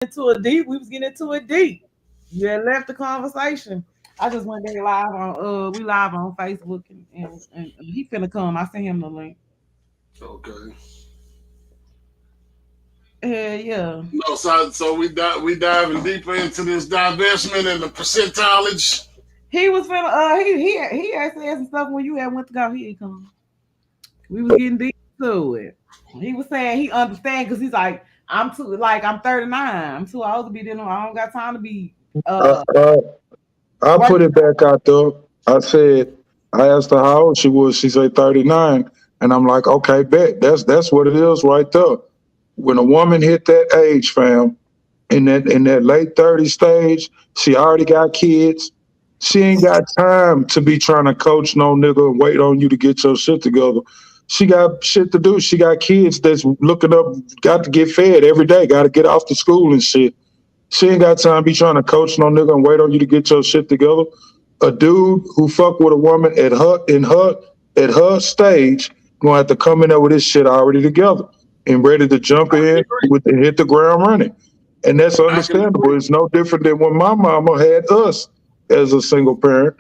We was getting into it deep. You had left the conversation. I just went there live on we live on Facebook and he finna come. I sent him the link. Okay. Yeah. No, so we diving deeper into this divestment and the percentage. He was finna he had said some stuff when you had went to go. He didn't come. We was getting deep to it. He was saying he understand because he's like, I'm 39. I'm too old to be dealing. I don't got time to be I, I, I put it back out there. I said, I asked her how old she was. She said 39. And I'm like, okay, bet. That's what it is right there. When a woman hit that age, fam, in that late 30 stage, she already got kids. She ain't got time to be trying to coach no nigga and wait on you to get your shit together. She got shit to do. She got kids that's looking up, got to get fed every day, got to get off to school and shit. She ain't got time to be trying to coach no nigga and wait on you to get your shit together. A dude who fuck with a woman at her stage gonna have to come in there with his shit already together and ready to jump in and hit the ground running. And that's understandable. It's no different than when my mama had us as a single parent.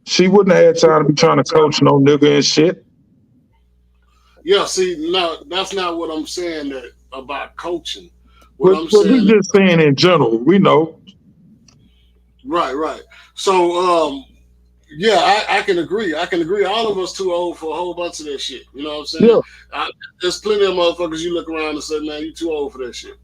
She wouldn't have had time to be trying to coach no nigga and shit. Yeah, see, no, that's not what I'm saying about coaching. But we just saying in general, we know. Right. So, yeah, I can agree. I can agree. All of us too old for a whole bunch of that shit. You know what I'm saying? Yeah. There's plenty of motherfuckers you look around and say, man, you too old for that shit.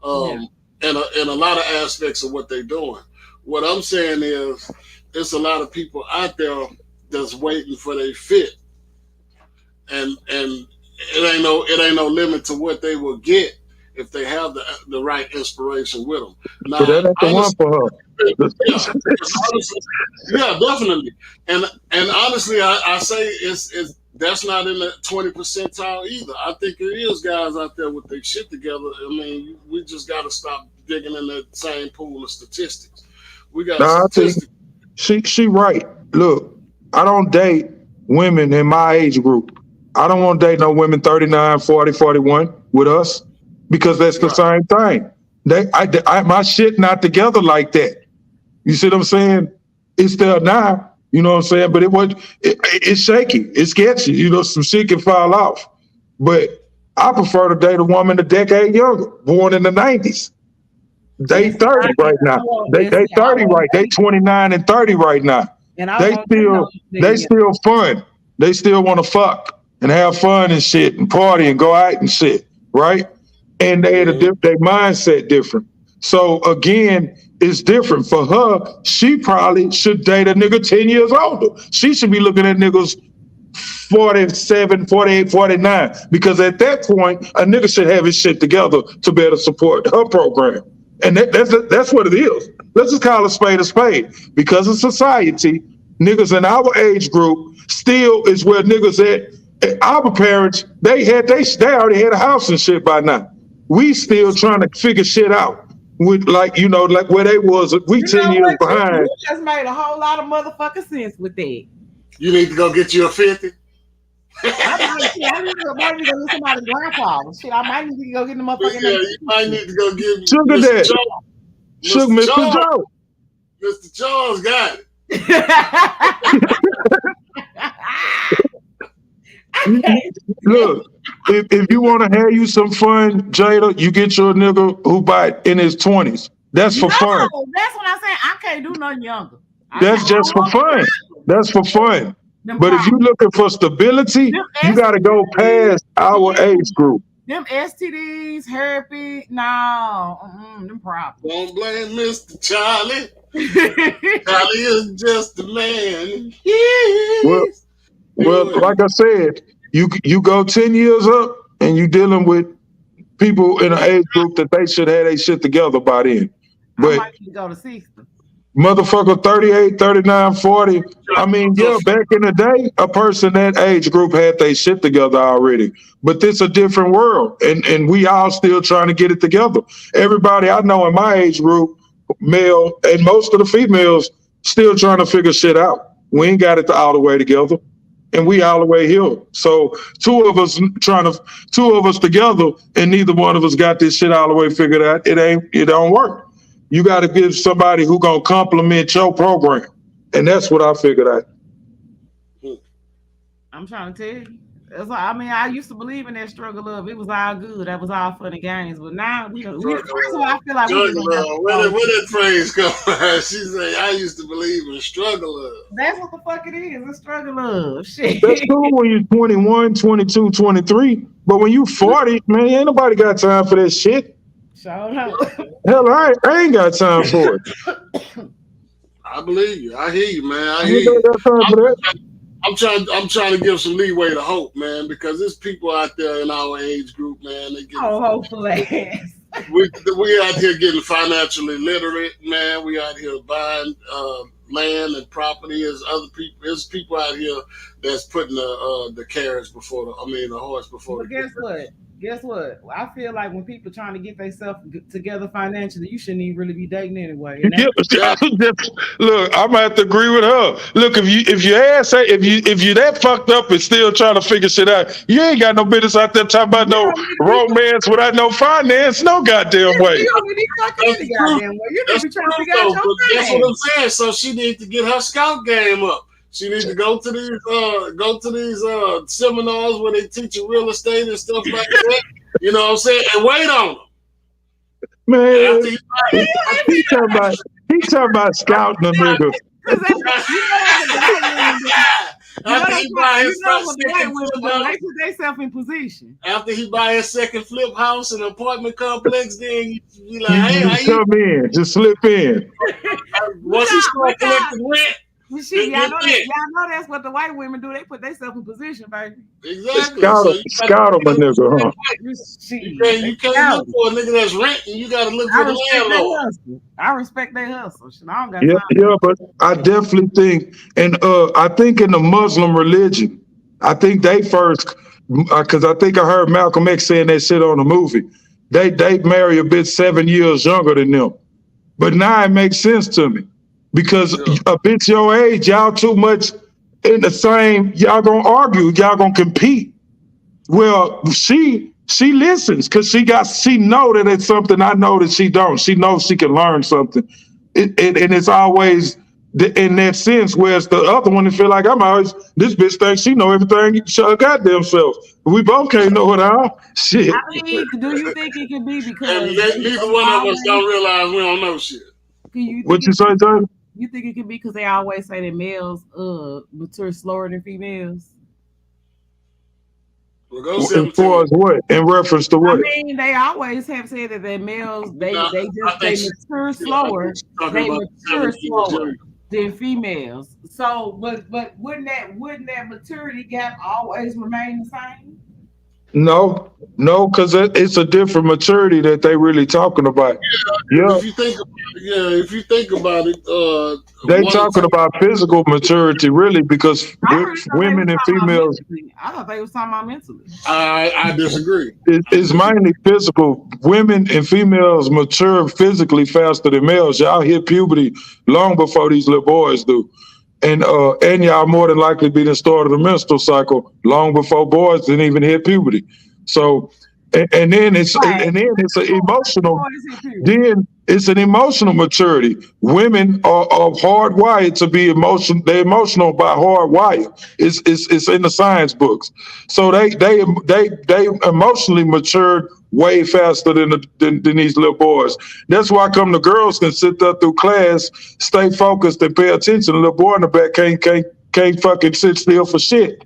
And a lot of aspects of what they're doing. What I'm saying is, there's a lot of people out there that's waiting for their fit, and it ain't no limit to what they will get if they have the right inspiration with them. Now, but that ain't the one for her. Yeah, definitely. And honestly, I say it's that's not in the 20 percentile either. I think there is guys out there with their shit together. I mean, we just got to stop digging in that same pool of statistics. We got statistics. She right. Look, I don't date women in my age group. I don't want to date no women 39, 40, 41 with us because that's the same thing. My shit not together like that. You see what I'm saying? It's there now. You know what I'm saying? But it's shaky. It's sketchy. You know, some shit can fall off. But I prefer to date a woman a decade younger, born in the 90s. They 30 right now. They 30 right. They 29 and 30 right now. And they still fun. They still want to fuck and have fun and shit and party and go out and shit, right? And they had their mindset different. So again, it's different for her. She probably should date a nigga 10 years older. She should be looking at niggas 47, 48, 49, because at that point, a nigga should have his shit together to better support her program. And that's what it is. Let's just call a spade. Because of society, niggas in our age group still is where niggas at our parents, they already had a house and shit by now. We still trying to figure shit out. With like where they was, we 10 years behind. You just made a whole lot of motherfucking sense with that. You need to go get you a 50. I need to go get somebody's grandpa. Shit, I might need to go get the motherfucking. Yeah, you might need to go get Sugar Daddy. Mr. Joe. Mr. Charles got it. Look, if you want to have you some fun, Jada, you get your nigga who in his 20s. That's for fun. That's what I'm saying. I can't do nothing younger. That's just for fun. That's for fun. But if you're looking for stability, you got to go past our age group. Them STDs, herpes, no, them problems. Don't blame Mr. Charlie. Charlie is just a man. Well, like I said, you go 10 years up and you dealing with people in an age group that they should have their shit together by then. But I might need to go to 60. Motherfucker 38, 39, 40. I mean, yeah, back in the day, a person that age group had their shit together already. But this a different world. And we all still trying to get it together. Everybody I know in my age group, male, and most of the females still trying to figure shit out. We ain't got it all the way together. and we all the way here. So two of us together, and neither one of us got this shit all the way figured out. It don't work. You got to give somebody who gonna complement your program, and that's what I figured out. I'm trying to tell you. It's like, I mean, I used to believe in that struggle love. It was all good. That was all fun and games. But now first of all, I feel like struggle love. Where that phrase come from? She say, I used to believe in struggle love. That's what the fuck it is. It's struggle love. Shit. That's cool when you're 21, 22, 23. But when you 40, man, ain't nobody got time for that shit. Show no. Hell, I ain't got time for it. I believe you. I hear you, man. I hear you. I'm trying to give some leeway to hope, man, because there's people out there in our age group, man. They get hopefully. we out here getting financially literate, man. We out here buying land and property. There's people out here that's putting the carriage before the horse before. But guess what? I feel like when people trying to get themselves together financially, you shouldn't even really be dating anyway. Look, I'm gonna have to agree with her. Look, if you that fucked up and still trying to figure shit out, you ain't got no business out there talking about no romance without no finance, no goddamn way. You don't need fucking goddamn way. You need to be trying to figure out your finance. That's what I'm saying. So she needs to get her scout game up. She needs to go to these seminars where they teach you real estate and stuff like that. You know what I'm saying? And wait on them. Man, he talking about scouting a nigga. After he buy his they put themselves in position. After he buy his second flip house and apartment complex, then you like, hey, how you come in, just slip in. Once he start collecting rent. Shit, y'all know that's what the white women do. They put themselves in position, baby. Exactly. Scout them a nigga, huh? You can't look for a nigga that's renting. You got to look for the landlord. I respect their hustle. I don't got yeah, but I definitely think, and I think in the Muslim religion, I think they first, because I think I heard Malcolm X saying that shit on a movie. They marry a bitch 7 years younger than them. But now it makes sense to me. Because a bitch your age, y'all too much in the same, y'all gonna argue, y'all gonna compete. Well, she listens because she know that it's something I know that she don't. She knows she can learn something. And it's always in that sense, whereas the other one, feel like this bitch thinks she know everything, she goddamn self. We both can't know it all. Shit. I mean, do you think it could be because neither one of us don't realize we don't know shit? What you say, Johnny? You think it could be because they always say that males mature slower than females? As far as what? In reference to what? I mean, they always have said that males they mature slower. They mature slower than females. So, but wouldn't that maturity gap always remain the same? No, because it's a different maturity that they really talking about. Yeah. If you think about it, they talking about physical maturity really, because women and females. I thought they was talking about mentally. I disagree. It's mainly physical. Women and females mature physically faster than males. Y'all hit puberty long before these little boys do. And y'all more than likely be the start of the menstrual cycle long before boys didn't even hit puberty. So, and then it's an emotional. Then it's an emotional maturity. Women are hardwired to be emotional. They're emotional by hardwired. It's in the science books. So they emotionally matured way faster than these little boys. That's why come the girls can sit there through class, stay focused and pay attention. The little boy in the back can't fucking sit still for shit.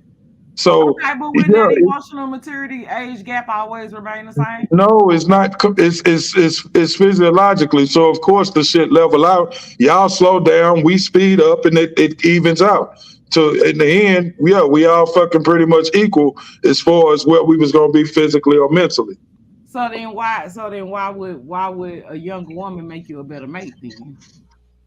So, okay, but would that emotional maturity age gap always remain the same? No, it's not. It's physiologically. So of course the shit level out. Y'all slow down, we speed up, and it evens out. So in the end, we all fucking pretty much equal as far as what we was gonna be physically or mentally. So then why would a younger woman make you a better mate then?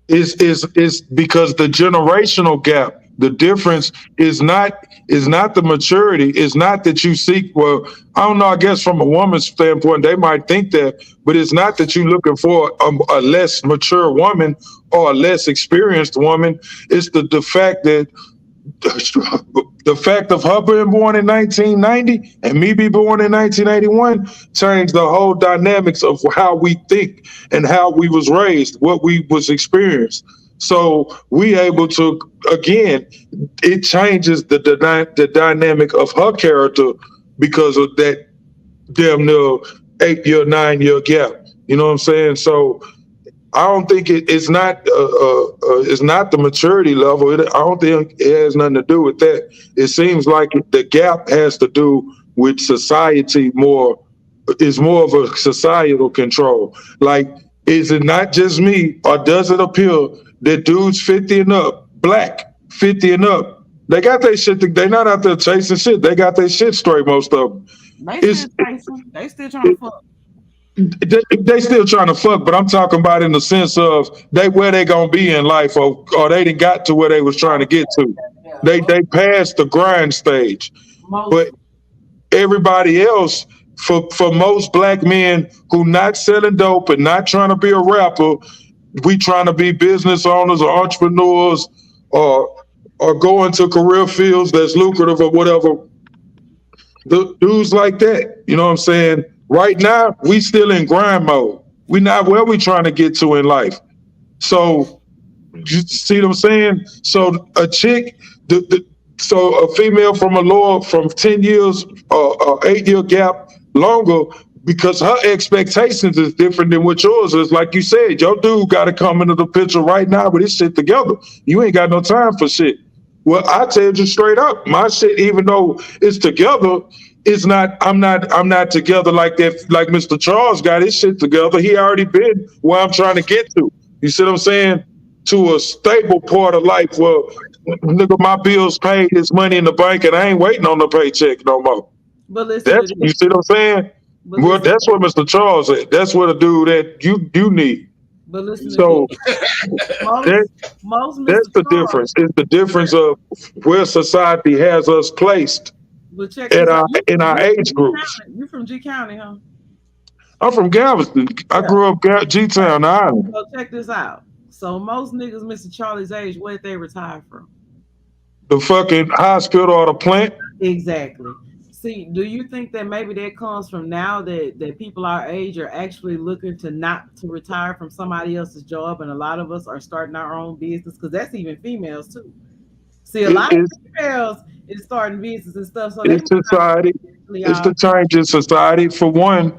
Is because the generational gap. The difference is not the maturity. It's not that you seek. Well, I don't know. I guess from a woman's standpoint, they might think that, but it's not that you're looking for a less mature woman or a less experienced woman. It's the fact that the fact of her being born in 1990 and me be born in 1981 changed the whole dynamics of how we think and how we was raised, what we was experienced. So we able to, again, it changes the dynamic of her character because of that damn near 8 year, 9 year gap. You know what I'm saying? So I don't think it's not the maturity level. I don't think it has nothing to do with that. It seems like the gap has to do with society more. It's more of a societal control. Like, is it not just me, or does it appear that dudes 50 and up, black 50 and up, they got their shit? They're not out there chasing shit. They got their shit straight. Most of them. They still trying to fuck. They still trying to fuck, but I'm talking about in the sense of where they gonna be in life, or they didn't got to where they was trying to get to. They passed the grind stage. But everybody else, for most black men who not selling dope and not trying to be a rapper, we trying to be business owners or entrepreneurs, or go into career fields that's lucrative or whatever. The dudes like that, you know what I'm saying? Right now, we still in grind mode. We not where we trying to get to in life. So, you see what I'm saying? So a chick, so a female from 10 years or 8 year gap longer, because her expectations is different than what yours is. Like you said, your dude got to come into the picture right now with his shit together. You ain't got no time for shit. Well, I tell you straight up, my shit, even though it's together, it's not. I'm not together like that. Like Mr. Charles got his shit together. He already been where I'm trying to get to. You see what I'm saying? To a stable part of life where, nigga, my bills paid, there's money in the bank, and I ain't waiting on the paycheck no more. But listen, you see what I'm saying? Well, that's what Mr. Charles at. That's what a dude that you need. But listen, so most that's the difference. It's the difference of where society has us placed in our age groups. You from G County, huh? I'm from Galveston. I grew up G Town, Island. So check this out. So most niggas, Mr. Charlie's age, where'd they retire from? The fucking hospital or the plant. Exactly. See, do you think that maybe that comes from now that people our age are actually looking to not to retire from somebody else's job, and a lot of us are starting our own business? Because that's even females too. See, a lot of females is starting business and stuff. So it's society. It's the change in society. For one,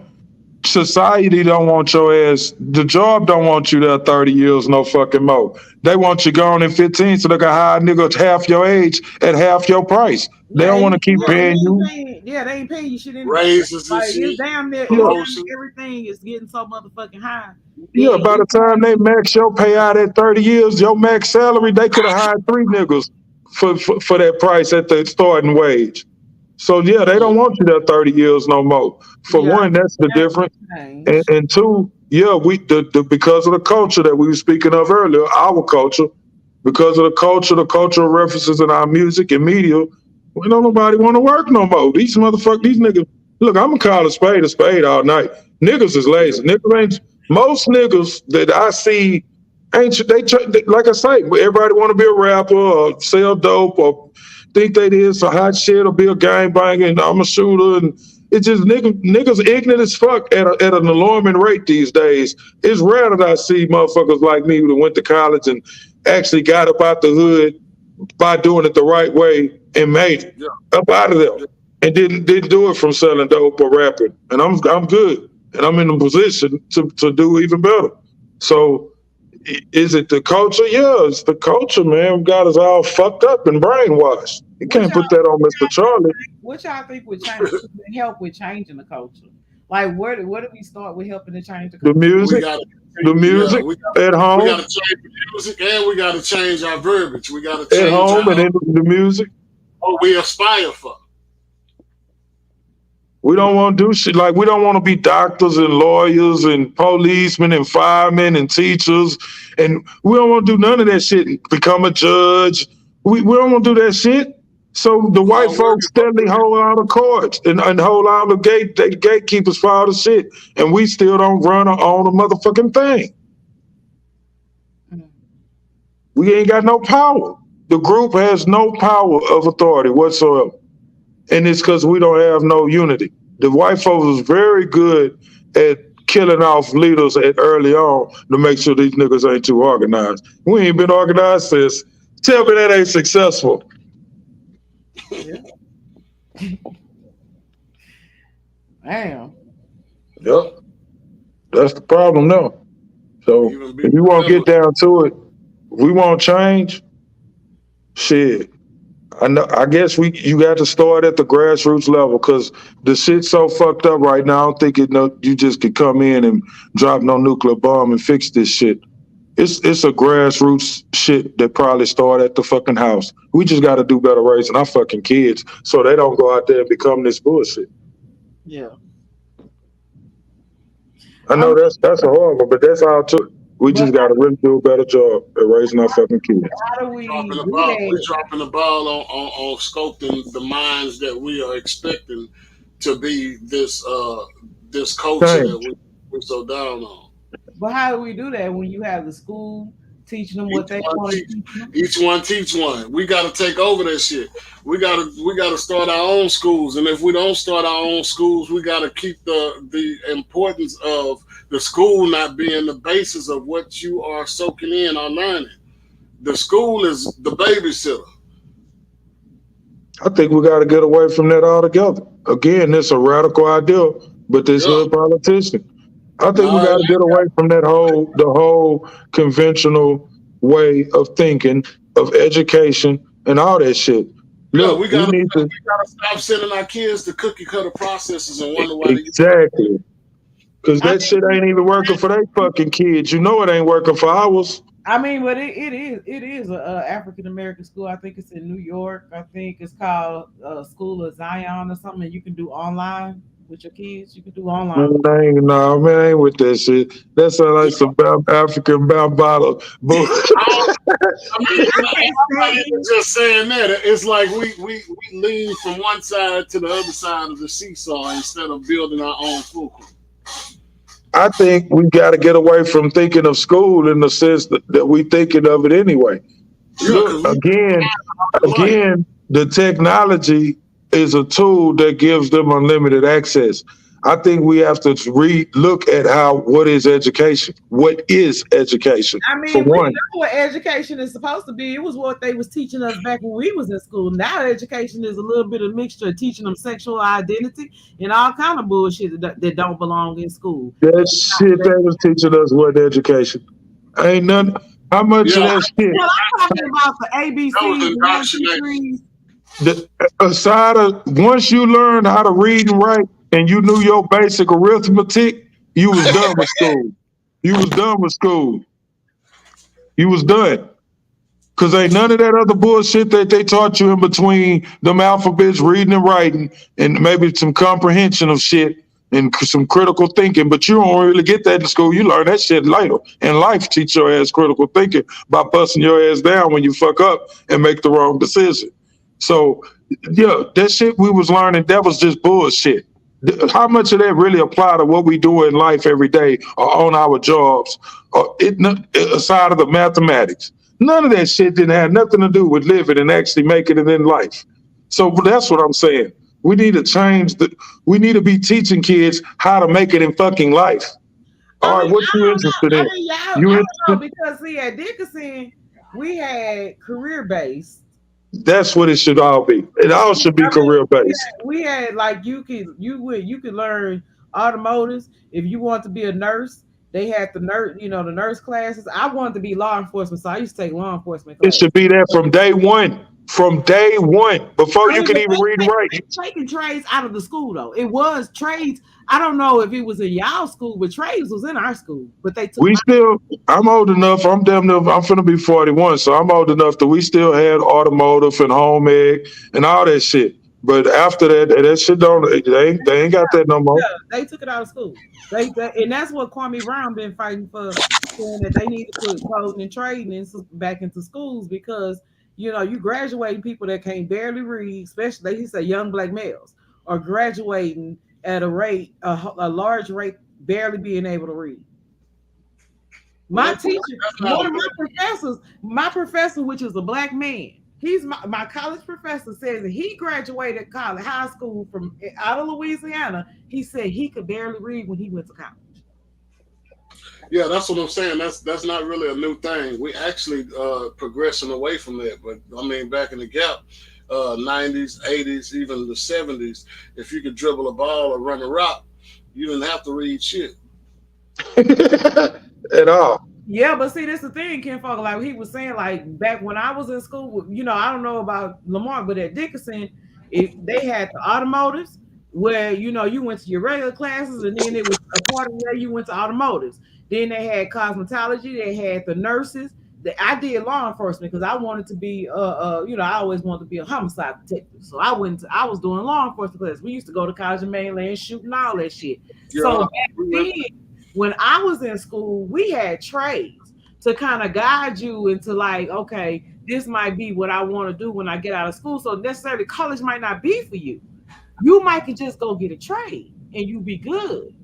society don't want your ass. The job don't want you there 30 years, no fucking more. They want you gone in 15 so they can hire a nigga half your age at half your price. They don't want to keep paying you. They ain't paying you shit anyway. Raises and shit. It's damn near everything is getting so motherfucking high. Yeah, by the time they max your payout at 30 years, your max salary, they could have hired 3 niggas for that price at the starting wage. So yeah, they don't want you there 30 years no more. For one, that's the difference. And two, yeah, we because of the culture that we were speaking of earlier, our culture, because of the cultural references in our music and media, we don't nobody want to work no more. These niggas. Look, I'm gonna call a spade all night. Niggas is lazy. Most niggas that I see like I say, everybody want to be a rapper or sell dope or think they did some hot shit or be a gangbanger and I'm a shooter, and it's just niggas ignorant as fuck at an alarming rate these days. It's rare that I see motherfuckers like me who went to college and actually got up out the hood by doing it the right way and made it up out of there and didn't do it from selling dope or rapping. And I'm good and I'm in a position to do even better. So is it the culture? Yeah, it's the culture, man. Got us all fucked up and brainwashed. You can't put that on Mr. Charlie. What y'all think would help with changing the culture? Like, where do we start with helping to change the culture? The music at home. We got to change the music, and we got to change our verbiage. We got to change at home and then the music. What we aspire for. We don't want to do shit like we don't want to be doctors and lawyers and policemen and firemen and teachers, and we don't want to do none of that shit and become a judge. We don't want to do that shit. So the white folks steadily hold all the cards and hold all the gatekeepers for all the shit, and we still don't run or own a motherfucking thing. We ain't got no power. The group has no power of authority whatsoever. And it's because we don't have no unity. The white folks was very good at killing off leaders at early on to make sure these niggas ain't too organized. We ain't been organized since. Tell me that ain't successful. Yeah. Damn. Yep. That's the problem now. So Even if be you want to get remembered. down to it, if we want change, shit. I know. I guess you got to start at the grassroots level because the shit's so fucked up right now. I don't think you just could come in and drop no nuclear bomb and fix this shit. It's a grassroots shit that probably started at the fucking house. We just got to do better raising our fucking kids so they don't go out there and become this bullshit. Yeah. I I know mean, that's a horrible, but that's all to it. We but just got to really do a better job at raising our fucking kids. how do we Dropping the do ball. We're that? dropping the ball on sculpting the minds that we are expecting to be this culture that Change. we're so down on. But how do we do that when you have the school teaching them what Each they one want to teach, teach them? each one teach one. We got to take over that shit. We gotta start our own schools, and if we don't start our own schools, we got to keep the importance of the school not being the basis of what you are soaking in or learning. The school is the babysitter. I think we got to get away from that altogether. Again, it's a radical idea, but this Yeah. hood politician. I think we No, got to get away from the whole conventional way of thinking, of education, and all that shit. yeah, Look, we need to we gotta stop sending our kids to cookie cutter processes and wonder why they exactly because I that shit mean, ain't even working for their fucking kids. You know it ain't working for ours. but it is a African American school. I think it's in New York. I think it's called School of Zion or something. You can do online with your kids. You can do Man, online. I ain't, nah, man, I ain't with that shit. That sound like some African bottle. But I mean, I I'm can't not stand even it. just saying that. It's like we lean from one side to the other side of the seesaw instead of building our own fulcrum. I think we got to get away from thinking of school in the sense that we thinking of it anyway. Yeah, Look, because we life. again, the technology is a tool that gives them unlimited access. I think we have to look at what is education? What is education? I For mean, we one, know what education is supposed to be. It was what they was teaching us back when we was in school. Now education is a little bit of mixture of teaching them sexual identity and all kind of bullshit that don't belong in school. that shit they was teaching us what education. Ain't none. How much of Yeah, that shit? Well, I'm talking about the that was ABCs, the one, two, indoctrination. threes. Aside of once you learned how to read and write and you knew your basic arithmetic, you was done with school. You was done with school. You was done. Cause ain't none of that other bullshit that they taught you in between them alphabets, reading and writing, and maybe some comprehension of shit and some critical thinking. But you don't really get that in school. You learn that shit later. And life teach your ass critical thinking by busting your ass down when you fuck up and make the wrong decision. So yeah, that shit we was learning, that was just bullshit. How much of that really apply to what we do in life every day or on our jobs, or aside of the mathematics? None of that shit didn't have nothing to do with living and actually making it in life. So that's what I'm saying. We need to we need to be teaching kids how to make it in fucking life. I All right, mean, what I you don't interested know. I in? mean, y'all, You I don't interested? know because see at Dickinson we had career based. That's what it should all be. It all should be I mean, career we based. had, we had like you could learn automotives if you want to be a nurse. They had the nurse classes. I wanted to be law enforcement, so I used to take law enforcement It should classes. be there from day one. From day one, before I you mean, can but even read and write. they taking trades out of the school though. It was trades. I don't know if it was in y'all school, but trades was in our school. But they took We them still, I'm old enough, I'm damn near, I'm finna be 41, so I'm old enough that we still had automotive and home eg and all that shit. But after that, that shit don't, they ain't got that no more. Yeah, they took it out of school. And that's what Kwame Brown been fighting for, saying that they need to put coding and trading back into schools because you graduating people that can't barely read, especially he said young black males are graduating at a large rate, barely being able to read. Well, My teacher, that's not one a of my professor, which is a black man, he's my college professor, says that he graduated college, high school from out of Louisiana. He said he could barely read when he went to college. yeah, that's what I'm saying. That's not really a new thing. We actually progressing away from that. But I mean, back in the gap, 90s, 80s, even the 70s, if you could dribble a ball or run a rock, you didn't have to read shit. At all. Yeah, but see, that's the thing, Ken Fogel. Like he was saying, like back when I was in school, I don't know about Lamar, but at Dickinson, they had the automotives where you went to your regular classes, and then it was a part of where you went to automotives. Then they had cosmetology. They had the nurses. I did law enforcement because I wanted to be, I always wanted to be a homicide detective. So I was doing law enforcement class. We used to go to college in mainland shooting all that shit. So Yeah, back then, when I was in school, we had trades to kind of guide you into like, okay, this might be what I want to do when I get out of school. So necessarily college might not be for you. You might could just go get a trade and you be good.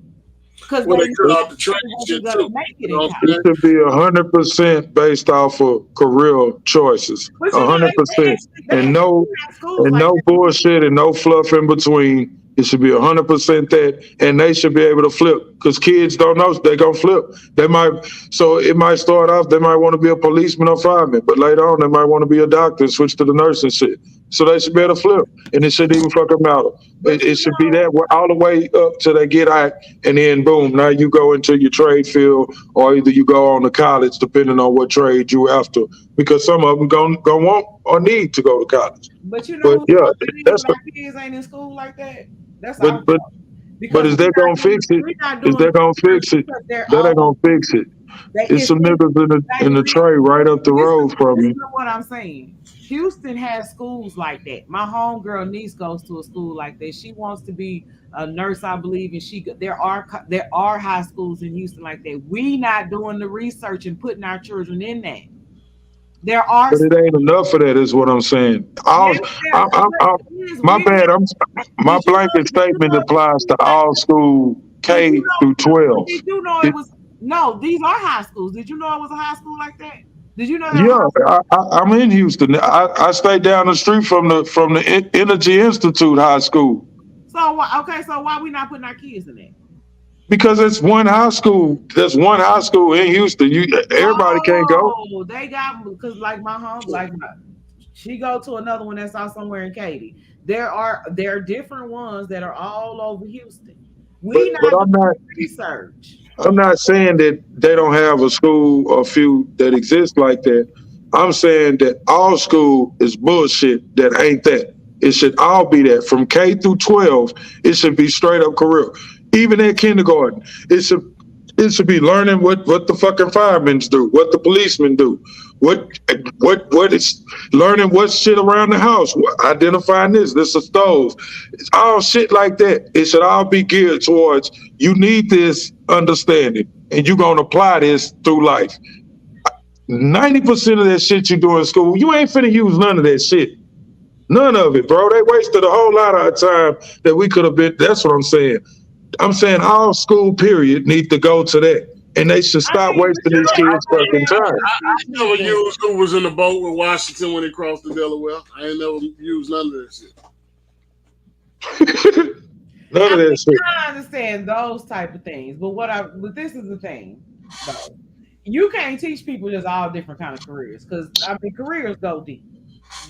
Because well, they they cut knew out the trade you shit were too. gonna make it You in know what I'm college. It saying? should be 100% based off of career choices. But 100%. they And actually no have schools like no that. bullshit and no fluff in between. It should be 100% that, and they should be able to flip because kids don't know they gonna flip. They might, so it might start off they might want to be a policeman or fireman, but later on they might want to be a doctor and switch to the nursing shit. So they should be able to flip, and it shouldn't even fucking matter. But It should be that all the way up till they get out, and then boom, now you go into your trade field, or either you go on to college, depending on what trade you after, because some of them gonna want or need to go to college. but you know But who's yeah, fault it is that's when the our kids ain't in school like that? That's our but fault. but Because is that gonna fix it? we're not Is doing that the gonna research fix it? because they're That ain't all gonna fix it. they It's some niggas in the tray right up the road from listen you. to what I'm saying. Houston has schools like that. My homegirl niece goes to a school like that. She wants to be a nurse, I believe, and there are high schools in Houston like that. We not doing the research and putting our children in that. There are But it ain't enough for that, is what I'm saying. yes, I, my we bad. My blanket did you statement know applies to all school did you K through know 12. did you know it It, was no, these are high schools. Did you know it was a high school like that? Did you know there were yeah, high schools? I'm in Houston. I stay down the street from the Energy Institute High School So why we not putting our kids in that? because it's one high school. There's one high school in Houston. Everybody can't go. No, they got because like my home, she go to another one that's out somewhere in Katy. There are different ones that are all over Houston. We But not doing research. I'm not saying that they don't have a school or a few that exist like that. I'm saying that all school is bullshit that ain't that. It should all be that. From K through 12, it should be straight up career. Even at kindergarten, it should be learning what the fucking firemen do, what the policemen do, what what is learning what shit around the house, identifying this a stove. It's all shit like that. It should all be geared towards you need this understanding and you're gonna apply this through life. 90% of that shit you do in school, you ain't finna use none of that shit. None of it, bro. They wasted a whole lot of time that we could have been. That's what I'm saying. I'm saying all school period need to go to that. And they should I stop mean, but wasting you these know, kids' fucking time. I never used who was in the boat with Washington when he crossed the Delaware. I ain't never used none of that shit. None of that shit. I understand those type of things, but this is the thing, though. You can't teach people just all different kind of careers because I mean careers go deep.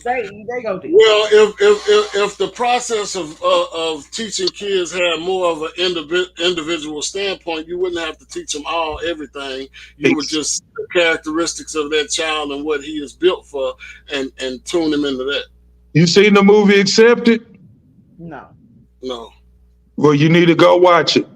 They go deep. Well, if the process of teaching kids had more of an individual standpoint, you wouldn't have to teach them all everything. You would just see the characteristics of that child and what he is built for, and tune him into that. You seen the movie Accepted? No. No. Well, you need to go watch it.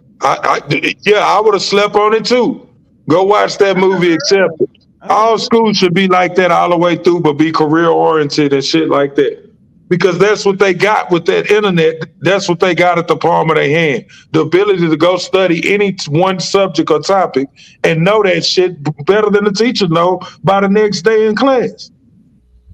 Yeah, I would have slept on it too. Go watch that movie Accepted. All schools should be like that all the way through, but be career oriented and shit like that. Because that's what they got with that internet. That's what they got at the palm of their hand. The ability to go study any one subject or topic and know that shit better than the teacher know by the next day in class.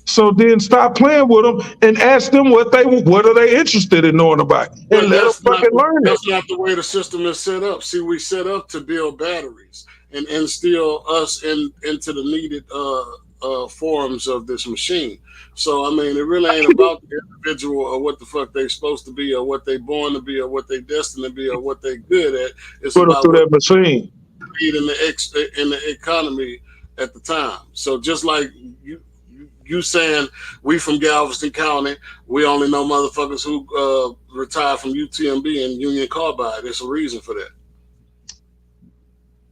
So then stop playing with them and ask them what are they interested in knowing about, and But let them fucking learn it. that's not the way the system is set up. See, we set up to build batteries. and instill us into the needed forms of this machine. So I mean, it really ain't about the individual or what the fuck they supposed to be or what they born to be or what they destined to be or what they good at. It's Put them about through what that machine. they need in the economy at the time. So just like you saying we from Galveston County, we only know motherfuckers who retired from UTMB and Union Carbide. There's a reason for that.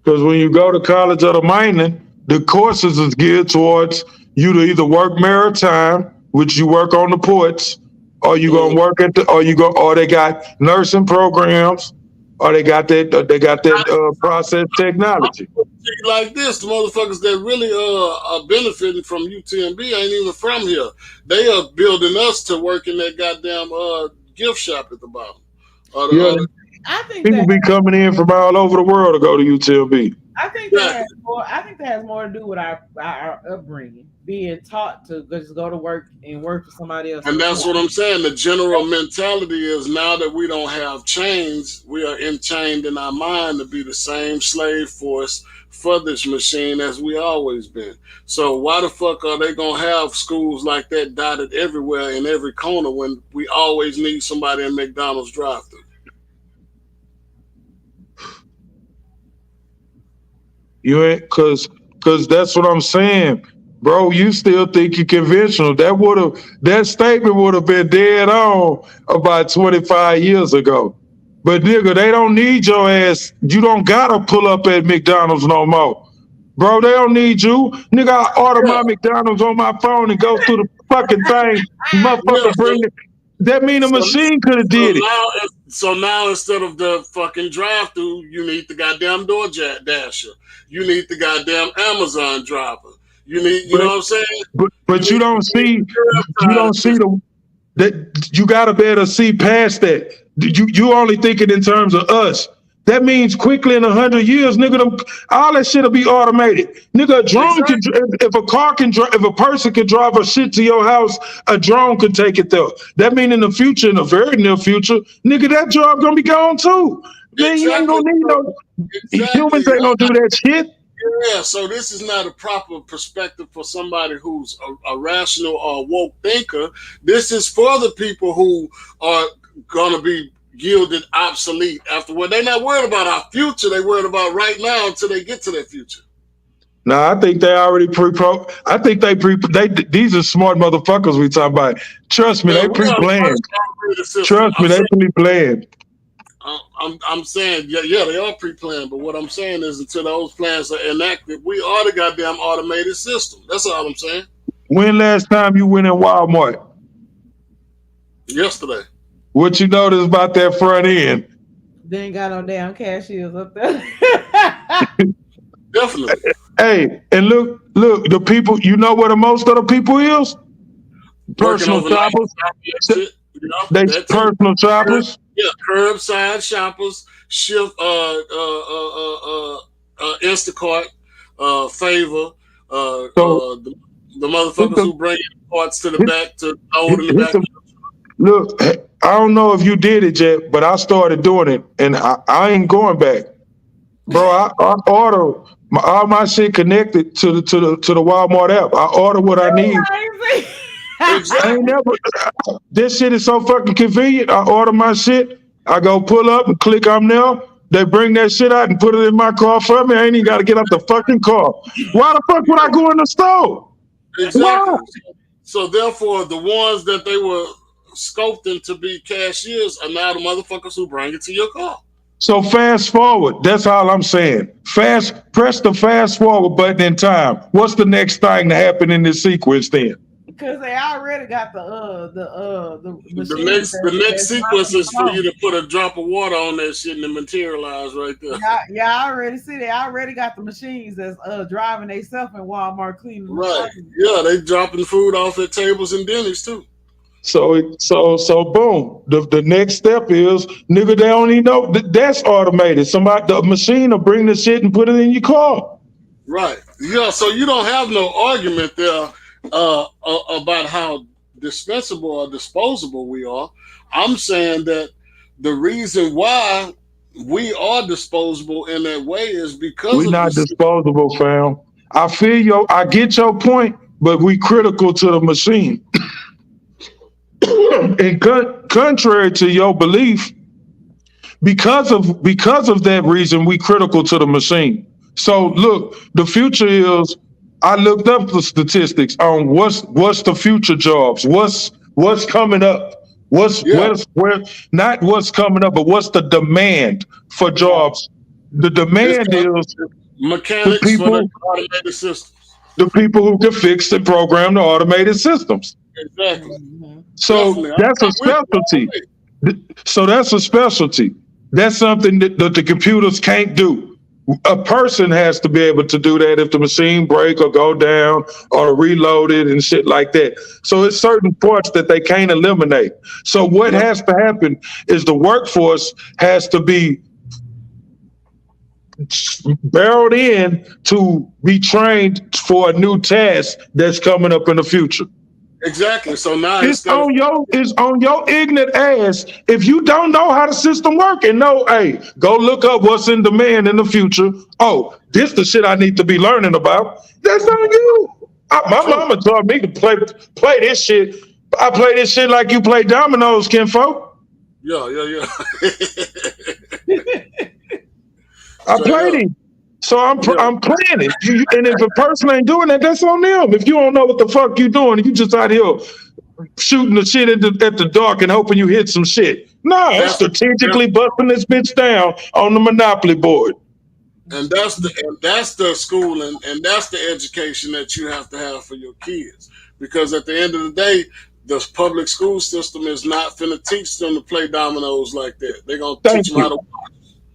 Because when you go to college or the mining, the courses is geared towards you to either work maritime, which you work on the ports, or you gonna work at the, or they got nursing programs, or they got that process technology. Like this, the motherfuckers that really are benefiting from UTMB ain't even from here. They are building us to work in that goddamn gift shop at the bottom. Yeah, I think people that be coming in from all over the world to go to UTMB. I think that has more. I think that has more to do with our upbringing, being taught to just go to work and work for somebody else. And that's what I'm saying. The general mentality is now that we don't have chains, we are enchained in our mind to be the same slave force for this machine as we always been. So why the fuck are they gonna have schools like that dotted everywhere in every corner when we always need somebody in McDonald's drive-thru? You ain't cause that's what I'm saying. Bro, you still think you conventional. That statement would have been dead on about 25 years ago. But nigga, they don't need your ass. You don't gotta pull up at McDonald's no more. Bro, they don't need you. Nigga, I order my McDonald's on my phone and go through the fucking thing. Motherfucker bring it. That mean the machine could have did it. So now instead of the fucking drive-thru, you need the goddamn door dasher. You need the goddamn Amazon driver. You know what I'm saying? But you don't see that you gotta be able to see past that. You only thinking in terms of us. That means quickly in 100 years, nigga, all that shit'll be automated. Nigga, a drone can, if a person can drive a shit to your house, a drone could take it there. That mean in the future, in the very near future, nigga, that job gonna be gone too. Man, you ain't gonna need no humans ain't gonna do that shit. Yeah, so this is not a proper perspective for somebody who's a rational or woke thinker. This is for the people who are gonna be yielded obsolete afterward. They're not worried about our future. They're worried about right now until they get to their future. No, I think they already I think these are smart motherfuckers we talking about. Trust me, they pre-planned. Trust me, they pre-planned. I'm saying, yeah, they are pre-planned, but what I'm saying is until those plans are enacted, we are the goddamn automated system. That's all I'm saying. When last time you went in Walmart? Yesterday. What you notice about that front end? They ain't got no damn cashiers up there. Definitely. Hey, and look, the people, you know where the most of the people is? Personal shoppers. They personal shoppers. Yeah, curbside shoppers, shift, Instacart, Favor, the motherfuckers who bring parts to the back to hold in the back. Look, I don't know if you did it yet, but I started doing it, and I ain't going back, bro. I order all my shit connected to the Walmart app. I order what I need. Exactly. I ain't never. This shit is so fucking convenient. I order my shit. I go pull up and click I'm there. They bring that shit out and put it in my car for me. I ain't even got to get out the fucking car. Why the fuck would I go in the store? Exactly. Why? So therefore, the ones that they were scoping to be cashiers are now the motherfuckers who bring it to your car. So fast forward. That's all I'm saying. Press the fast forward button in time. What's the next thing to happen in this sequence then? Because they already got the next sequence is for you to put a drop of water on that shit and it materialize right there. Yeah, I already see. They already got the machines that's driving themselves in Walmart cleaning. Right. Yeah, they dropping food off at tables and dinners too. So boom. The next step is, nigga, they don't even know that's automated. The machine will bring the shit and put it in your car. Right. Yeah. So you don't have no argument there about how dispensable or disposable we are. I'm saying that the reason why we are disposable in that way is because We're of not this. disposable, fam. I get your point, but we critical to the machine. And contrary to your belief, because of that reason, we critical to the machine. So look, the future is. I looked up the statistics on what's the future jobs, what's coming up, Yeah, where not what's coming up, but what's the demand for Yeah. jobs. The it's demand is the mechanics for the people automated systems. the people who can fix and program the automated systems. Exactly. Mhm. So Definitely. that's a I'm with you all specialty. the way. So that's a specialty. That's something that the computers can't do. A person has to be able to do that if the machine break or go down or reload it and shit like that. So it's certain parts that they can't eliminate. So what Yep. has to happen is the workforce has to be barreled in to be trained for a new task that's coming up in the future. Exactly. So now It's instead of on your ignorant ass if you don't know how the system work and know, hey, go look up what's in demand in the future. Oh, this the shit I need to be learning about. That's on you. My true. mama taught me to play this shit. I play this shit like you play dominoes, kinfolk. Yeah, yeah, yeah. I Straight played up. it. So Yeah. I'm playing it. And if a person ain't doing that, that's on them. If you don't know what the fuck you doing, you just out here shooting the shit at the dark and hoping you hit some shit. No, I'm That's strategically busting this bitch down on the Monopoly board. and that's the schooling and that's the education that you have to have for your kids. Because at the end of the day, the public school system is not finna teach them to play dominoes like that. They're gonna teach Thank them how you. to.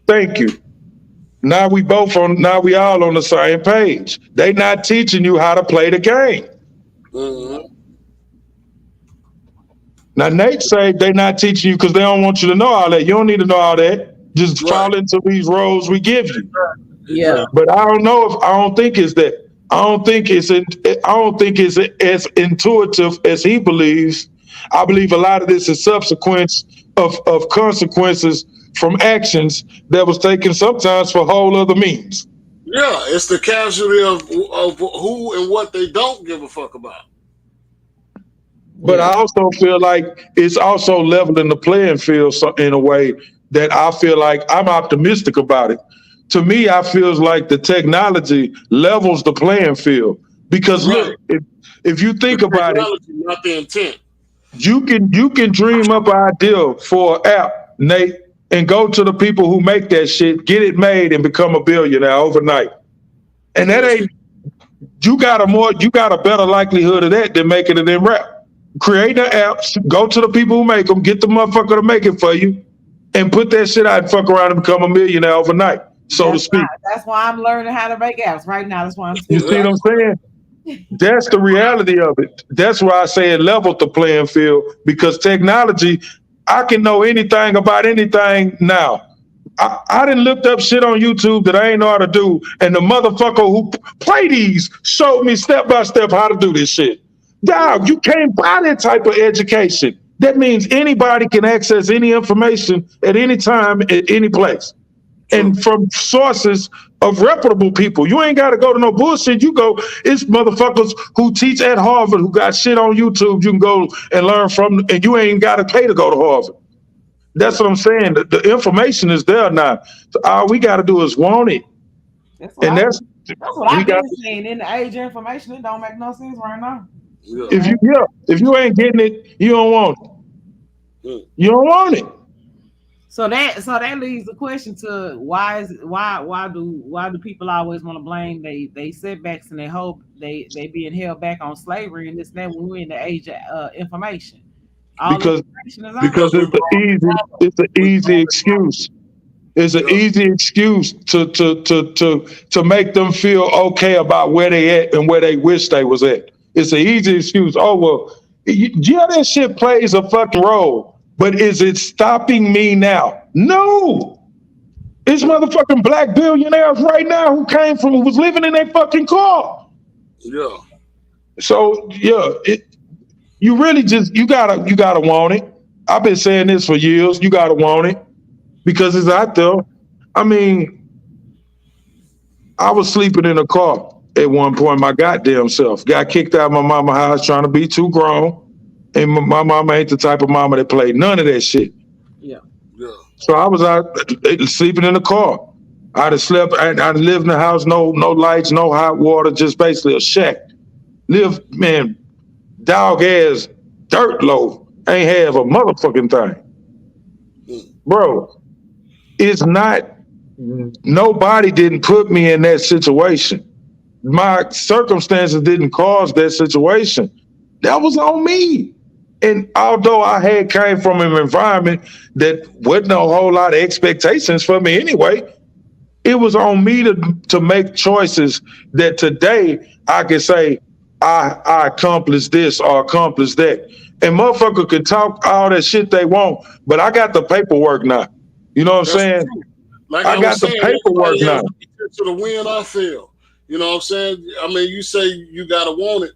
Thank you. Now we all on the same page. They not teaching you how to play the game. Mhm. Now Nate say they not teaching you because they don't want you to know all that. You don't need to know all that. Just Right. fall into these roles we give you. Yeah. Exactly. But I don't think it's that. I don't think it's as intuitive as he believes. I believe a lot of this is subsequence of consequences from actions that was taken sometimes for whole other means. Yeah, it's the casualty of who and what they don't give a fuck about. But Yeah. I also feel like it's also leveling the playing field in a way that I feel like I'm optimistic about it. To me, I feels like the technology levels the playing field because Right. look, if you The think about it, technology, not the intent. you can dream up an idea for an app, Nate, and go to the people who make that shit, get it made, and become a billionaire overnight. And that Yes. ain't you got a better likelihood of that than making it in rap. Create the apps, go to the people who make them, get the motherfucker to make it for you, and put that shit out and fuck around and become a millionaire overnight, so to speak. That's why I'm learning how to make apps right now. That's why I'm You still see what I'm saying? That's the reality of it. That's why I say it leveled the playing field because technology, I can know anything about anything now. I done looked up shit on YouTube that I ain't know how to do, and the motherfucker who play these showed me step by step how to do this shit. Dog, you can't buy that type of education. That means anybody can access any information at any time, at any place True. and from sources of reputable people. You ain't got to go to no bullshit. It's motherfuckers who teach at Harvard who got shit on YouTube you can go and learn from, and you ain't got to pay to go to Harvard. That's what I'm saying. The information is there now. So all we got to do is want it. That's what And that's what we I've got, been saying. In the age of information, it don't make no sense right now. Yeah. if you ain't getting it, you don't want it. Mm. You don't want it. So that leaves the question to why do people always want to blame they setbacks and they hope they being held back on slavery and this and that when we're in the age of information. All Because information is out because Because we it's an we easy excuse. It's an yeah. easy excuse to make them feel okay about where they at and where they wish they was at. It's an easy excuse. Oh well, yeah, that shit plays a fucking role, but is it stopping me now? No. It's motherfucking black billionaires right now who was living in their fucking car. Yeah. So yeah, you really just you gotta want it. I've been saying this for years. You gotta want it. because it's out there. I mean, I was sleeping in a car at one point, my goddamn self. Got kicked out of my mama's house trying to be too grown. And my mama ain't the type of mama that played none of that shit. Yeah. Yeah. So I was out sleeping in the car. I'd have slept, I'd lived in the house, no lights, no hot water, just basically a shack. Live, man, dog ass dirt low. Ain't have a motherfucking thing. Bro, it's not, nobody didn't put me in that situation. My circumstances didn't cause that situation. That was on me. And although I had came from an environment that wasn't a whole lot of expectations for me anyway, it was on me to make choices that today I can say, I accomplished this or accomplished that. And motherfucker can talk all that shit they want, but I got the paperwork now. You know what I'm saying? True. Like I got the paperwork now. To the win or fail. You know what I'm saying? I mean, you say you gotta want it.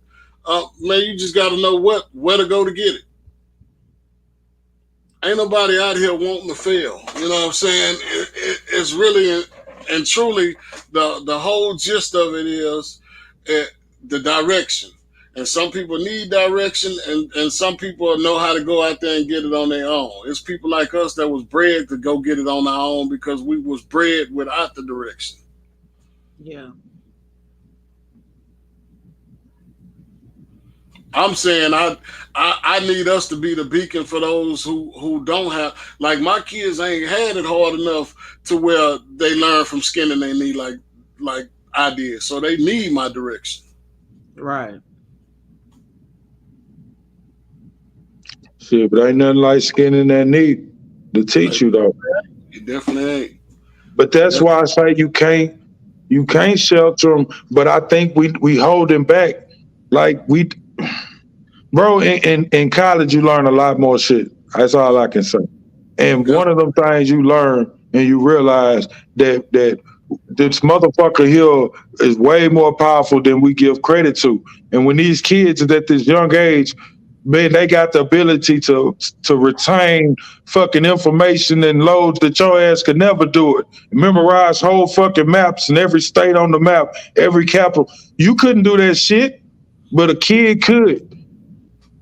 Man, you just gotta know where to go to get it. Ain't nobody out here wanting to fail. You know what I'm saying? It's really and truly the whole gist of it is the direction. And some people need direction, and some people know how to go out there and get it on their own. It's people like us that was bred to go get it on our own because we was bred without the direction. Yeah. I'm saying I need us to be the beacon for those who don't have, like my kids ain't had it hard enough to where they learn from skinning their knee like I did. So they need my direction. Right. Shit, but ain't nothing like skinning that knee to teach you though. It definitely ain't. But that's why I say you can't shelter them. But I think we hold them back. Like bro, in college you learn a lot more shit. That's all I can say. And one of them things you learn and you realize that this motherfucker here is way more powerful than we give credit to. And when these kids at this young age, man, they got the ability to retain fucking information and loads that your ass could never do it. Memorize whole fucking maps and every state on the map, every capital. You couldn't do that shit, but a kid could.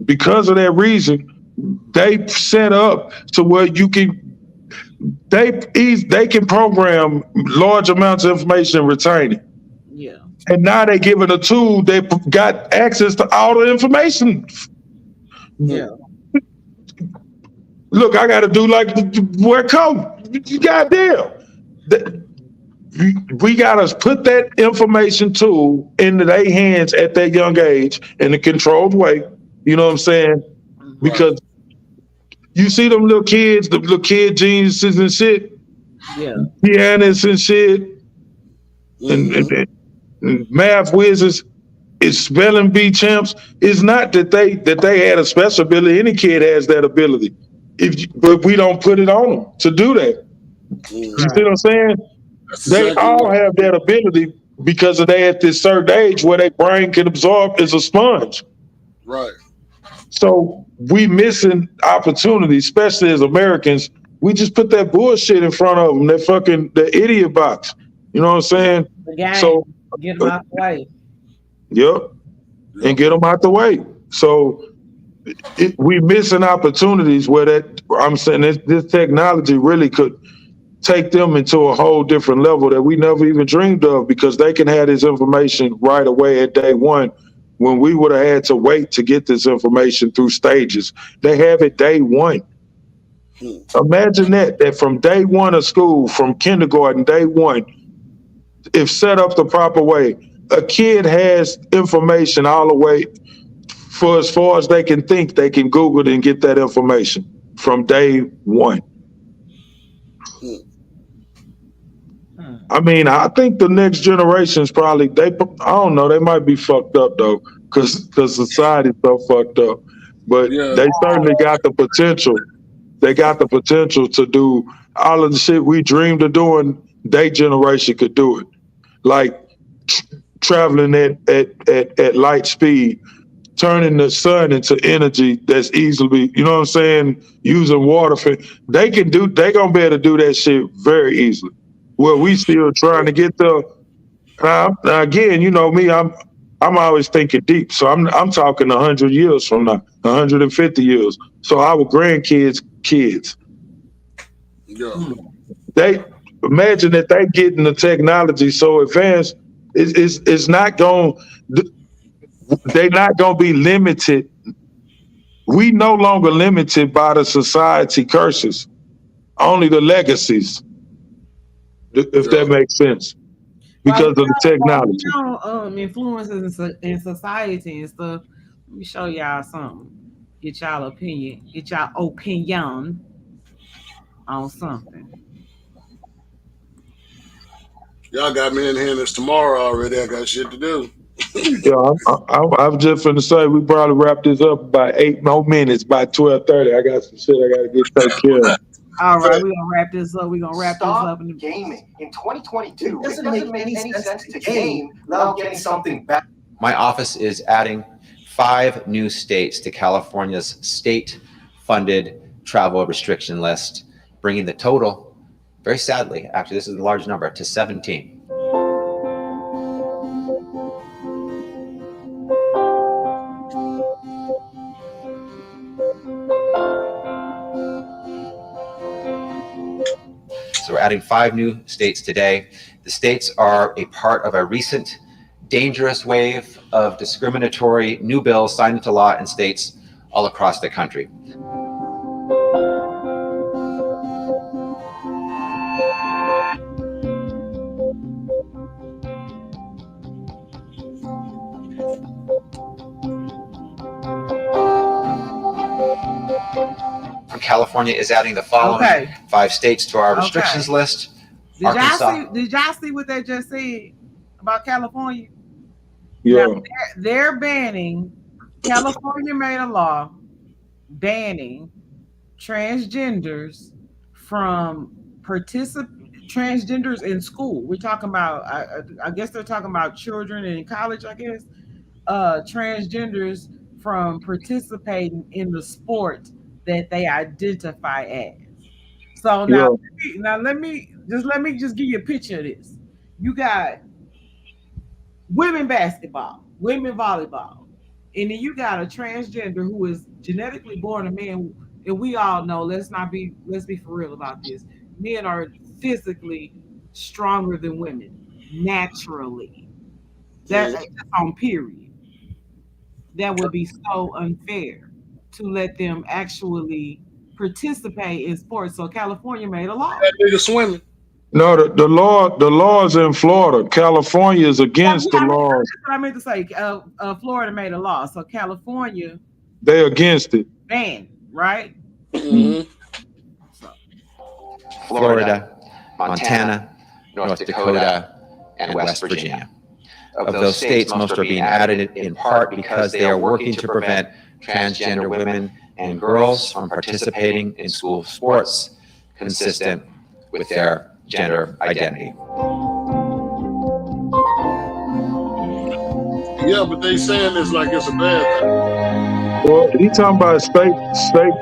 Because of that reason, they set up to where you can they can program large amounts of information and retain it. Yeah. And now they give it a tool, they got access to all the information. Yeah. Look, I got to do like wear coat. Goddamn. We got to put that information tool into their hands at that young age in a controlled way. You know what I'm saying? Because you see them little kids, the little kid geniuses and shit. Yeah. Pianists and shit. And math whizzes. It's spelling bee champs. It's not that they had a special ability. Any kid has that ability. But we don't put it on them to do that. You see what I'm saying? They all have that ability because they at this certain age where their brain can absorb as a sponge. Right. So we missing opportunities, especially as Americans. We just put that bullshit in front of them, the idiot box. You know what I'm saying? The game. So get them out the way. Yep. And get them out the way. So we missing opportunities where I'm saying this technology really could take them into a whole different level that we never even dreamed of, because they can have this information right away at day one when we would have had to wait to get this information through stages. They have it day one. Imagine that from day one of school, from kindergarten, day one, if set up the proper way, a kid has information all the way for as far as they can think. They can Google it and get that information from day one. I mean, I think the next generation's probably, I don't know, they might be fucked up though, because society's so fucked up. But they certainly got the potential. They got the potential to do all of the shit we dreamed of doing. Their generation could do it. Like traveling at light speed, turning the sun into energy that's easily, you know what I'm saying, using water for, they gonna be able to do that shit very easily. Well, we still trying to get the, again, you know me, I'm always thinking deep. So I'm talking 100 years from now, 150 years. So our grandkids, kids, Yeah. they imagine that they getting the technology so advanced, it's not going, they're not going to be limited. We no longer limited by the society curses, only the legacies, if that makes sense, because of the technology. Influences in society and stuff. Let me show y'all something. Get y'all opinion on something. Y'all got me in here and it's tomorrow already. I got shit to do. Yeah, I was just finna say we probably wrap this up about 8 more minutes by 12:30. I got some shit I gotta get taken care of. All right, we're gonna wrap this up. In gaming in 2022. It doesn't make any sense to game without getting something back. My office is adding 5 new states to California's state-funded travel restriction list, bringing the total, very sadly, actually this is a large number, to 17. So we're adding 5 new states today. The states are a part of a recent dangerous wave of discriminatory new bills signed into law in states all across the country. California is adding the following 5 states to our restrictions list. Did y'all see what they just said about California? Yeah. Now, they're banning. California made a law banning transgenders from transgenders in school. We're talking about, I guess they're talking about children in college, I guess. Transgenders from participating in the sport that they identify as. So now, let me just give you a picture of this. You got women basketball, women volleyball, and then you got a transgender who is genetically born a man. And we all know, let's be for real about this. Men are physically stronger than women naturally. That's on period. That would be so unfair to let them actually participate in sports. So California made a law. That nigga swimming. No, the law is in Florida. California is against the law. That's what I meant to say. Florida made a law, so California, they against it. Banned, right? Mm-hmm. Florida, Montana, North Dakota, and West Virginia. Of those states, most are being added in part because they are working to prevent transgender women and girls from participating in school sports consistent with their gender identity. Yeah, but they saying this like it's a bad thing. Well, he talking about state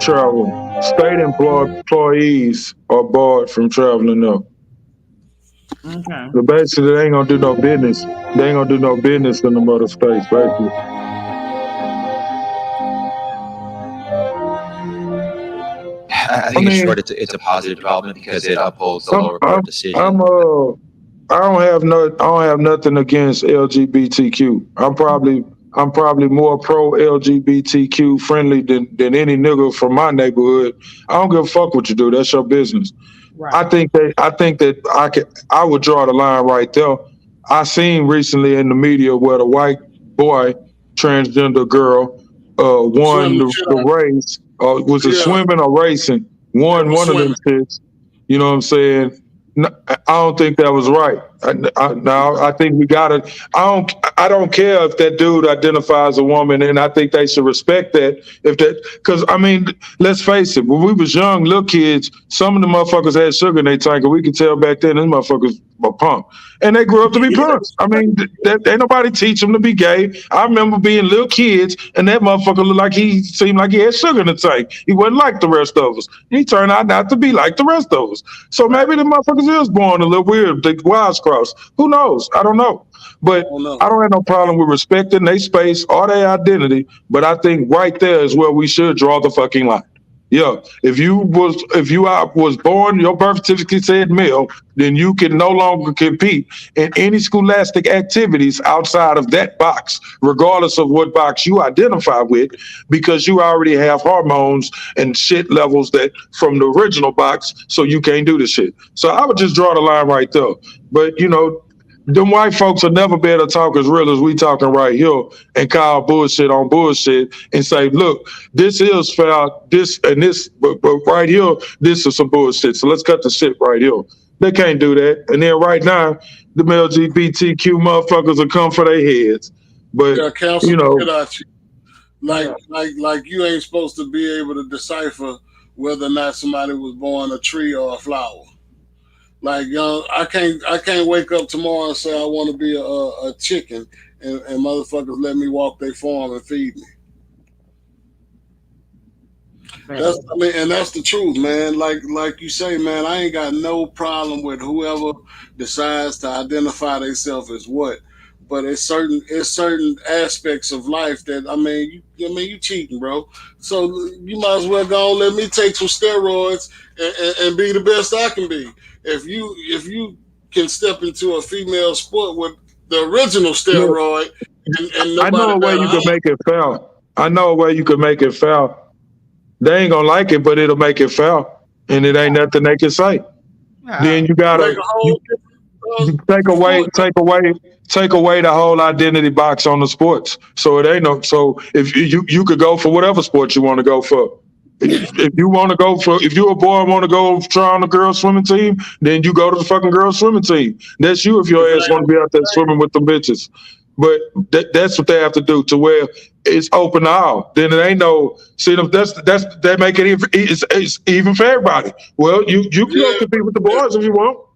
travel. State employees are barred from traveling up. Okay. So basically, they ain't gonna do no business. They ain't gonna do no business in the other states, basically. I think in short, it's a positive development because it upholds the lower court decision. I don't have nothing against LGBTQ. I'm probably more pro LGBTQ friendly than any nigga from my neighborhood. I don't give a fuck what you do. That's your business. Right. I think that I would draw the line right there. I seen recently in the media where the white boy, transgender girl, won the race. Was it swimming or racing? Won one of them shits. You know what I'm saying? I don't think that was right. Now I think we got to. I don't care if that dude identifies a woman, and I think they should respect that. If that, because I mean, let's face it. When we was young, little kids, some of the motherfuckers had sugar in their tank, and we could tell back then these motherfuckers were punk, and they grew up to be punks. I mean, ain't nobody teach them to be gay. I remember being little kids, and that motherfucker looked like he seemed like he had sugar in the tank. He wasn't like the rest of us. He turned out not to be like the rest of us. So maybe the motherfuckers is born a little weird, the wires crossed. Who knows? I don't know. But I don't have no problem with respecting their space or their identity. But I think right there is where we should draw the fucking line. Yeah, if you was born, your birth certificate said male, then you can no longer compete in any scholastic activities outside of that box, regardless of what box you identify with, because you already have hormones and shit levels that from the original box, so you can't do the shit. So I would just draw the line right there. But them white folks will never be able to talk as real as we talking right here and call bullshit on bullshit and say, look, this is foul, this and this, but right here, this is some bullshit. So let's cut the shit right here. They can't do that. And then right now, the LGBTQ motherfuckers will come for their heads. But yeah, counsel, get out you. Like you ain't supposed to be able to decipher whether or not somebody was born a tree or a flower. Like, I can't wake up tomorrow and say I want to be a chicken, and motherfuckers let me walk their farm and feed me. That's the truth, man. Like you say, man, I ain't got no problem with whoever decides to identify themselves as what. But it's certain aspects of life that you cheating, bro. So you might as well go and let me take some steroids and be the best I can be. If you can step into a female sport with the original steroid, and I know a way you can make it foul. I know a way you can make it foul. They ain't gonna like it, but it'll make it foul, and it ain't nothing they can say. Then you gotta take away the whole identity box on the sports. So it ain't no. So if you could go for whatever sport you want to go for. If you're a boy and want to go try on the girls swimming team, then you go to the fucking girls swimming team. That's you if your ass want to be out there swimming with them bitches. But that's what they have to do to where it's open to all. Then it ain't no they make it's even for everybody. Well, you can go compete with the boys if you want.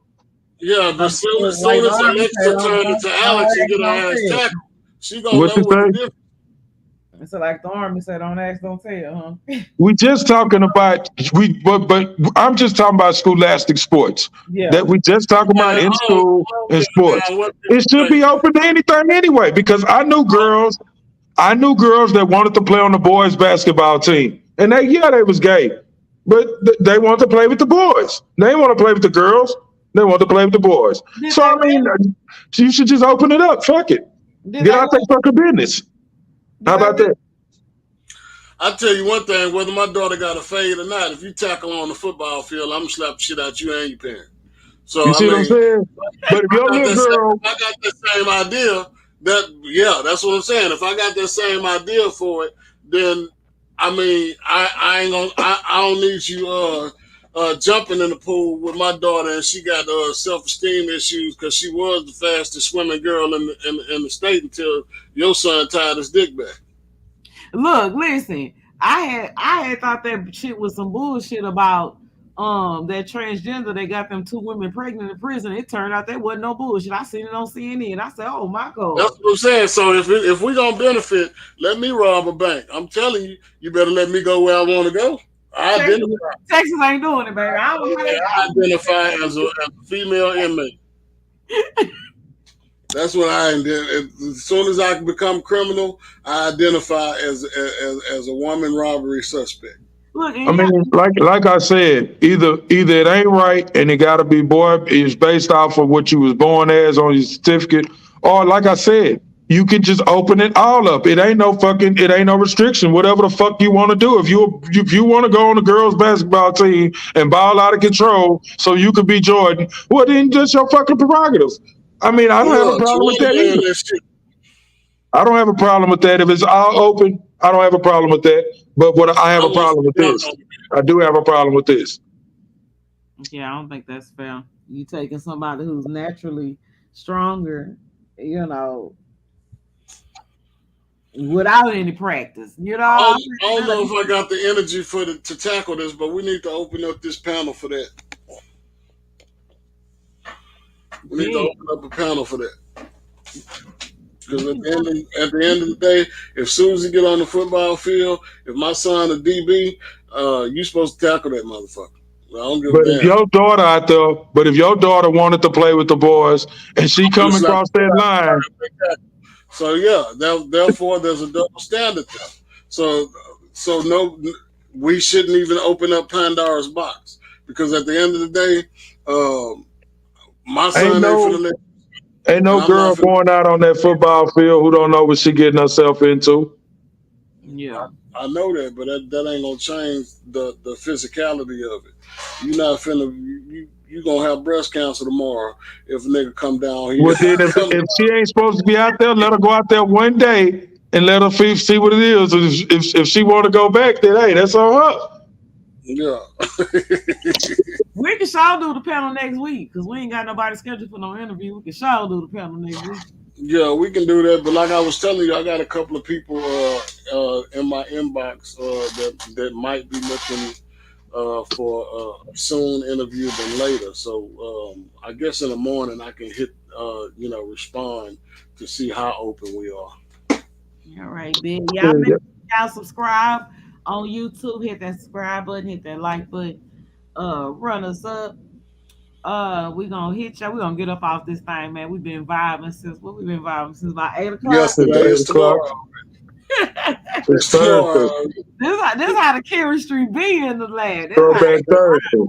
Yeah, but soon as Alexa turn into Alex and get her ass tackled, she gonna know what the difference. It's like the army said, "Don't ask, don't tell." Huh? We just talking about but I'm just talking about scholastic sports. Yeah. That we just talking about in school and sports. It should be open to anything anyway. Because I knew girls that wanted to play on the boys' basketball team, and they was gay, but they wanted to play with the boys. They didn't want to play with the girls. They want to play with the boys. So I mean, you should just open it up. Fuck it. Get out there fucking business. How about that? I tell you one thing, whether my daughter got a fade or not, if you tackle on the football field, I'm gonna slap the shit out you and your parent. So you see what I'm saying? But if your little girl, I got that same idea. That's what I'm saying. If I got that same idea for it, then I mean, I ain't gonna. I don't need you jumping in the pool with my daughter, and she got self-esteem issues because she was the fastest swimming girl in the state until your son tied his dick back. Look, listen. I had thought that shit was some bullshit about that transgender. They got them 2 women pregnant in prison. It turned out that wasn't no bullshit. I seen it on CNN. I said, "Oh my God." That's what I'm saying. So if we gonna benefit, let me rob a bank. I'm telling you, you better let me go where I want to go. Texas ain't doing it, baby. I identify as a female inmate. That's what as soon as I become criminal, I identify as a woman robbery suspect. Look, I mean, like I said, either it ain't right and it gotta be it's based off of what you was born as on your certificate, or like I said, you can just open it all up. It ain't no restriction. Whatever the fuck you want to do. If you want to go on the girls' basketball team and ball out of control so you can be Jordan, well then that's your fucking prerogative. I mean, I don't have a problem with that either. I don't have a problem with that. If it's all open, I don't have a problem with that. But I have a problem with this. I do have a problem with this. Yeah, I don't think that's fair. You taking somebody who's naturally stronger, you know, without any practice. You know, I don't know if I got the energy to tackle this, but we need to open up this panel for that. We need to open up a panel for that. Because at the end of the day, if Susie get on the football field, if my son a DB, you supposed to tackle that motherfucker. I don't give a But damn. if your daughter out there, but if your daughter wanted to play with the boys and she come Just like- across that line, So yeah, therefore there's a double standard there. So no, we shouldn't even open up Pandora's box because at the end of the day, my son ain't no girl going out on that football field who don't know what she getting herself into. Yeah. I know that, but that ain't gonna change the physicality of it. You're not finna you gonna have breast cancer tomorrow if a nigga come down here. Well, then if she ain't supposed to be out there, let her go out there one day and let her see what it is. If she want to go back, then hey, that's on her. Yeah. We can sure do the panel next week because we ain't got nobody scheduled for no interview. We can sure do the panel next week. Yeah, we can do that. But like I was telling you, I got a couple of people in my inbox that might be looking for a soon interview than later. So I guess in the morning I can hit respond to see how open we are. All right, then y'all make sure y'all subscribe on YouTube. Hit that subscribe button, hit that like button. Run us up. We gonna hit y'all. We gonna get up off this thing, man. We've been vibing since about 8 o'clock. Yes, it's tomorrow. It's Thursday. This how the chemistry be in the land. Throwback Thursday.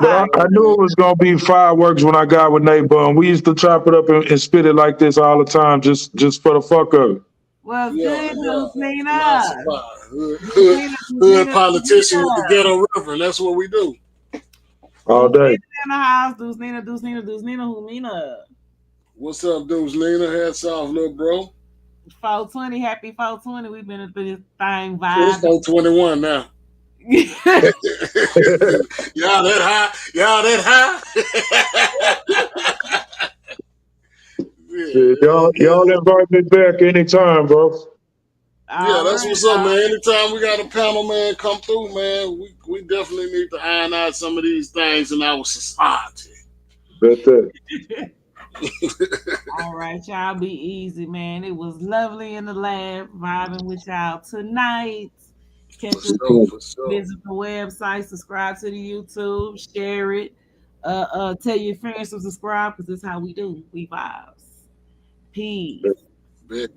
But I knew it was gonna be fireworks when I got with Nate Bum. We used to chop it up and spit it like this all the time, just for the fuck of it. Well, good news, Nina. Hood politician with the ghetto reverend. That's what we do. All day. In the house, Deuce Nina, who Nina? What's up, Deuce Nina? Hats off, little bro. 420, happy 420. We've been through this thing It's vibe. 421 now. Y'all that high. Y'all invite me back anytime, bro. Yeah, that's what's up, man. Anytime we got a panel, man, come through, man. We definitely need to iron out some of these things in our society. That's it. All right, y'all be easy, man. It was lovely in the lab vibing with y'all tonight. Visit the website, subscribe to the YouTube, share it. Tell your friends to subscribe because this is how we do. We vibes. Peace. Bet.